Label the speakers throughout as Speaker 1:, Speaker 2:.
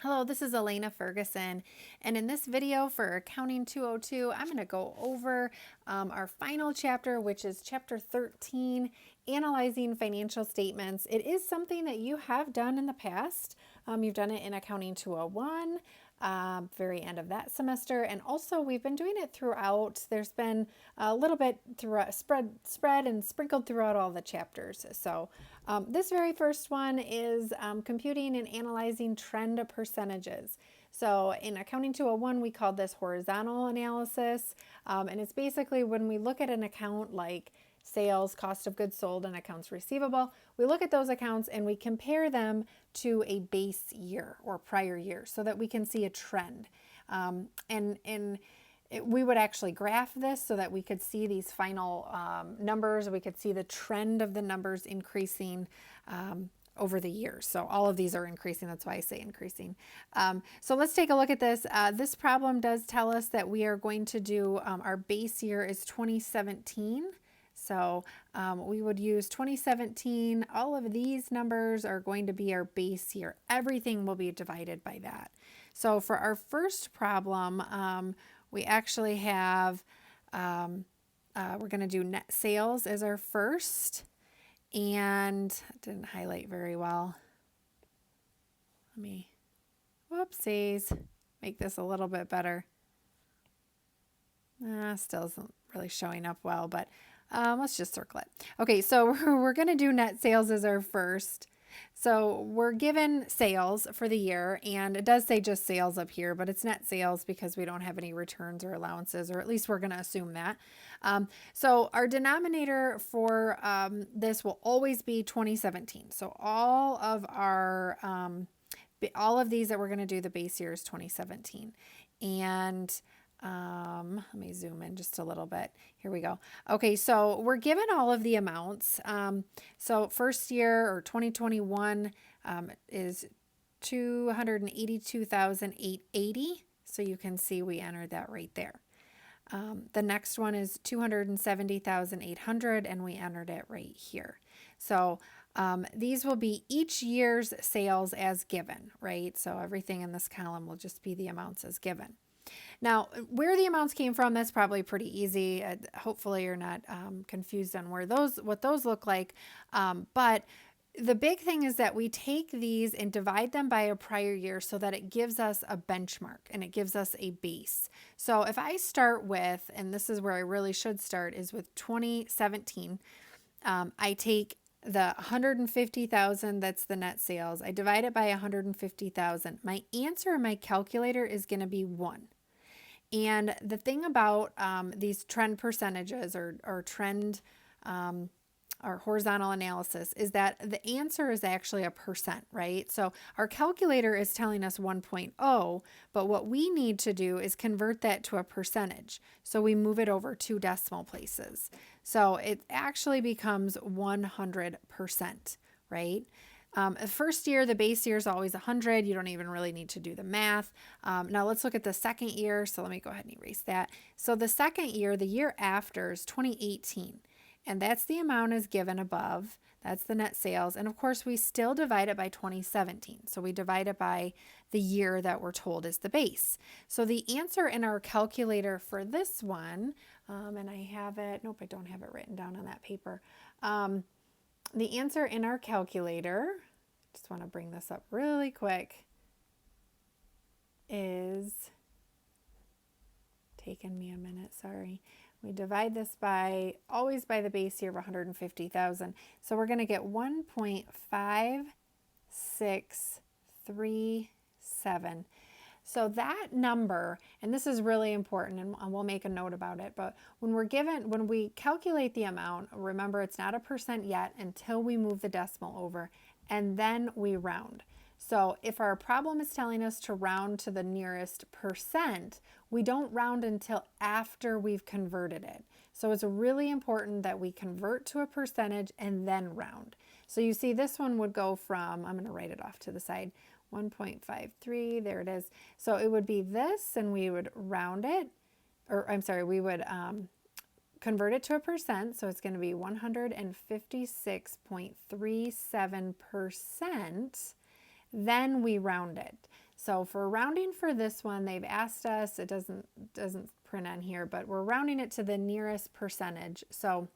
Speaker 1: Hello, this is Elena Ferguson, and in this video for Accounting 202, I'm going to go over our final chapter, which is Chapter 13, Analyzing Financial Statements. It is something that you have done in the past. You've done it in Accounting 201, very end of that semester, and also we've been doing it throughout. There's been a little bit throughout, spread and sprinkled throughout all the chapters. So this very first one is computing and analyzing trend percentages. So in Accounting 201, we called this horizontal analysis, and it's basically when we look at an account like sales, cost of goods sold, and accounts receivable, we look at those accounts and we compare them to a base year or prior year so that we can see a trend. We would actually graph this so that we could see these final numbers. We could see the trend of the numbers increasing over the years. So all of these are increasing. That's why I say increasing. So let's take a look at this. This problem does tell us that we are going to do, our base year is 2017. So we would use 2017. All of these numbers are going to be our base year. Everything will be divided by that. So for our first problem, we actually have, we're going to do net sales as our first. And it didn't highlight very well. Let me, whoopsies, make this a little bit better. Still isn't really showing up well, but let's just circle it. Okay, so we're going to do net sales as our first. So we're given sales for the year, and it does say just sales up here, but it's net sales because we don't have any returns or allowances, or at least we're going to assume that. So our denominator for this will always be 2017. So all of these that we're going to do, the base year is 2017. And let me zoom in just a little bit. Here we go. Okay, so we're given all of the amounts. So first year, or 2021, is 282,880. So you can see we entered that right there. The next one is 270,800, and we entered it right here. So these will be each year's sales as given, right? So everything in this column will just be the amounts as given. Now, where the amounts came from, that's probably pretty easy. Hopefully you're not confused on what those look like. But the big thing is that we take these and divide them by a prior year so that it gives us a benchmark and it gives us a base. So if I start with, and this is where I really should start, is with 2017, I take the 150,000, that's the net sales. I divide it by 150,000. My answer in my calculator is going to be 1. And the thing about these trend percentages or trend or horizontal analysis is that the answer is actually a percent, right? So our calculator is telling us 1.0, but what we need to do is convert that to a percentage. So we move it over 2 decimal places. So it actually becomes 100%, right? First year, the base year is always 100. You don't even really need to do the math. Now let's look at the second year. So let me go ahead and erase that. So the second year, the year after, is 2018. And that's the amount as given above. That's the net sales. And of course, we still divide it by 2017. So we divide it by the year that we're told is the base. So the answer in our calculator for this one, and I have it, nope, I don't have it written down on that paper. The answer in our calculator, just want to bring this up really quick, is, taking me a minute, sorry. We divide this by, always by the base year of 150,000. So we're going to get 1.5637. So that number, and this is really important, and we'll make a note about it, but when we calculate the amount, remember it's not a percent yet until we move the decimal over, and then we round. So if our problem is telling us to round to the nearest percent, we don't round until after we've converted it. So it's really important that we convert to a percentage and then round. So you see this one would go from, I'm going to write it off to the side, 1.53, there it is. So it would be this, and we would round it, or I'm sorry, we would convert it to a percent. So it's going to be 156.37%. Then we round it. So for rounding for this one, they've asked us, it doesn't print on here, but we're rounding it to the nearest percentage. So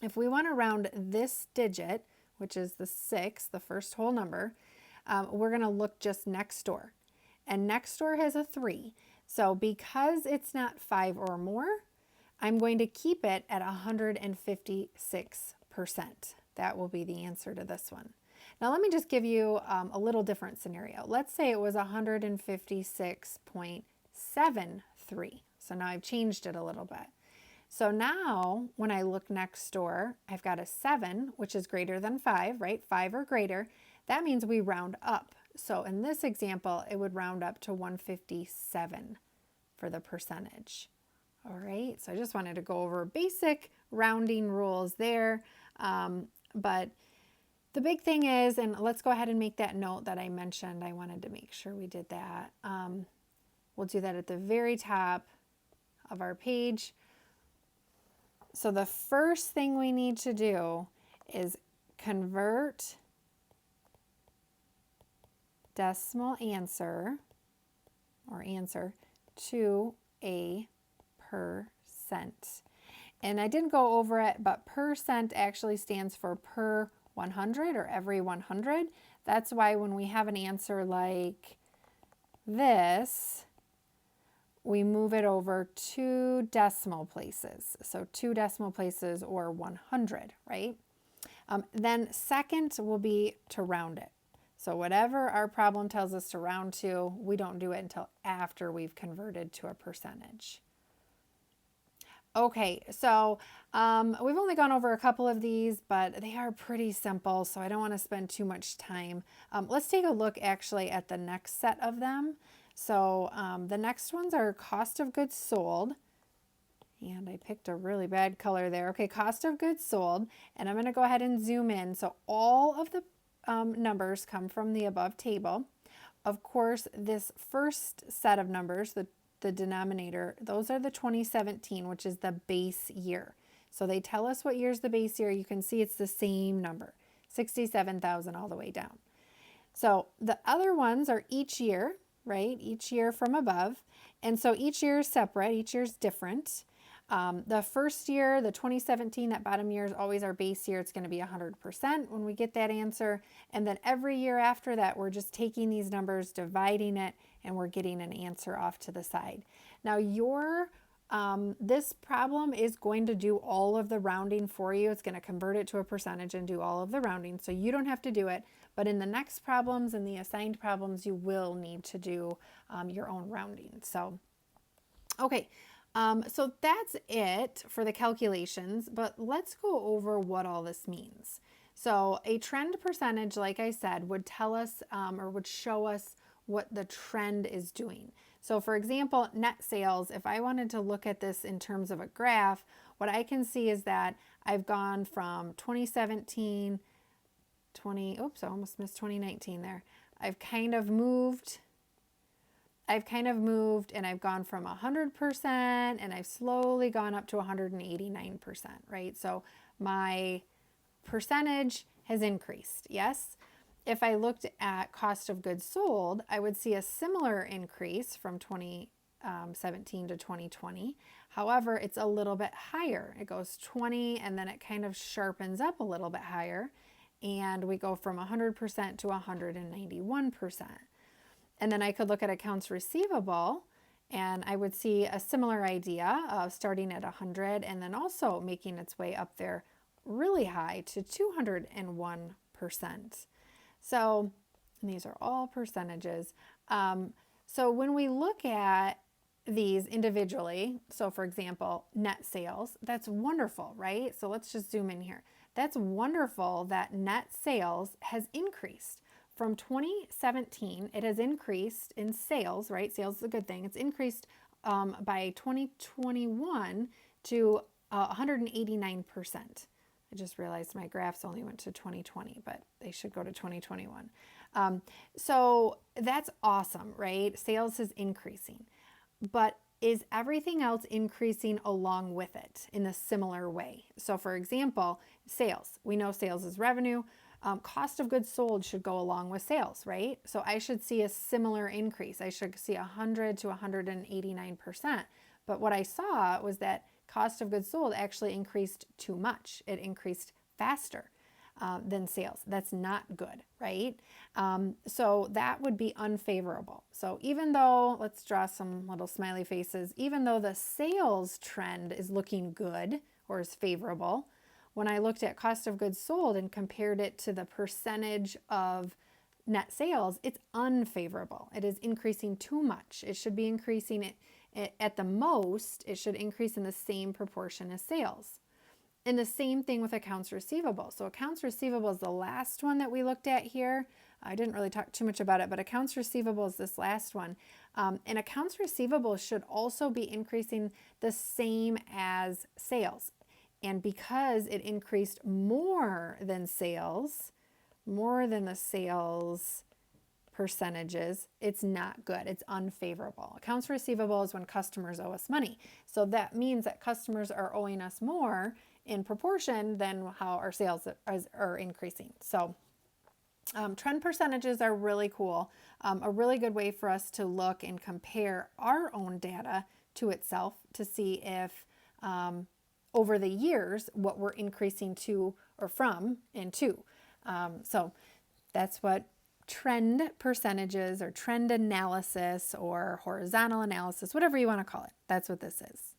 Speaker 1: if we want to round this digit, which is the 6, the first whole number, we're going to look just next door. And next door has a 3. So because it's not 5 or more, I'm going to keep it at 156%. That will be the answer to this one. Now let me just give you a little different scenario. Let's say it was 156.73. So now I've changed it a little bit. So now when I look next door, I've got a 7, which is greater than 5, right? 5 or greater. That means we round up. So in this example, it would round up to 157 for the percentage. All right, so I just wanted to go over basic rounding rules there. But the big thing is, and let's go ahead and make that note that I mentioned. I wanted to make sure we did that. We'll do that at the very top of our page. So the first thing we need to do is convert decimal answer or answer to a percent. And I didn't go over it, but percent actually stands for per 100 or every 100. That's why when we have an answer like this, we move it over 2 decimal places. So 2 decimal places or 100, right? Then second will be to round it. So whatever our problem tells us to round to, we don't do it until after we've converted to a percentage. Okay, so we've only gone over a couple of these, but they are pretty simple, so I don't want to spend too much time. Let's take a look actually at the next set of them. So the next ones are cost of goods sold. And I picked a really bad color there. Okay, cost of goods sold. And I'm going to go ahead and zoom in. So all of the numbers come from the above table. Of course, this first set of numbers, the denominator, those are the 2017, which is the base year. So they tell us what year is the base year. You can see it's the same number, 67,000 all the way down. So the other ones are each year, right? Each year from above. And so each year is separate. Each year is different. The first year, the 2017, that bottom year is always our base year. It's going to be 100% when we get that answer. And then every year after that, we're just taking these numbers, dividing it, and we're getting an answer off to the side. Now this problem is going to do all of the rounding for you. It's going to convert it to a percentage and do all of the rounding. So you don't have to do it. But in the next problems and the assigned problems, you will need to do your own rounding. So, okay. So that's it for the calculations, but let's go over what all this means. So a trend percentage, like I said, would tell us or would show us what the trend is doing. So for example, net sales, if I wanted to look at this in terms of a graph, what I can see is that I've gone from 2017, oops, I almost missed 2019 there. I've kind of moved and I've gone from 100% and I've slowly gone up to 189%, right? So my percentage has increased, yes? If I looked at cost of goods sold, I would see a similar increase from 2017 to 2020. However, it's a little bit higher. It goes 20 and then it kind of sharpens up a little bit higher. And we go from 100% to 191%. And then I could look at accounts receivable and I would see a similar idea of starting at 100 and then also making its way up there really high to 201%. So these are all percentages. So when we look at these individually, so for example, net sales, that's wonderful, right? So let's just zoom in here. That's wonderful that net sales has increased. From 2017, it has increased in sales, right? Sales is a good thing. It's increased by 2021 to 189%. I just realized my graphs only went to 2020, but they should go to 2021. So that's awesome, right? Sales is increasing. But is everything else increasing along with it in a similar way? So for example, sales. We know sales is revenue. cost of goods sold should go along with sales, right? So I should see a similar increase. I should see 100 to 189%. But what I saw was that cost of goods sold actually increased too much. It increased faster than sales. That's not good, right? So that would be unfavorable. So even though, let's draw some little smiley faces, even though the sales trend is looking good or is favorable, when I looked at cost of goods sold and compared it to the percentage of net sales, it's unfavorable. It is increasing too much. It should be increasing at the most, it should increase in the same proportion as sales. And the same thing with accounts receivable. So accounts receivable is the last one that we looked at here. I didn't really talk too much about it, but accounts receivable is this last one. And accounts receivable should also be increasing the same as sales. And because it increased more than sales, more than the sales percentages, it's not good. It's unfavorable. Accounts receivable is when customers owe us money. So that means that customers are owing us more in proportion than how our sales are increasing. So trend percentages are really cool. A really good way for us to look and compare our own data to itself to see if over the years what we're increasing to or from and to. So that's what trend percentages or trend analysis or horizontal analysis, whatever you want to call it, that's what this is.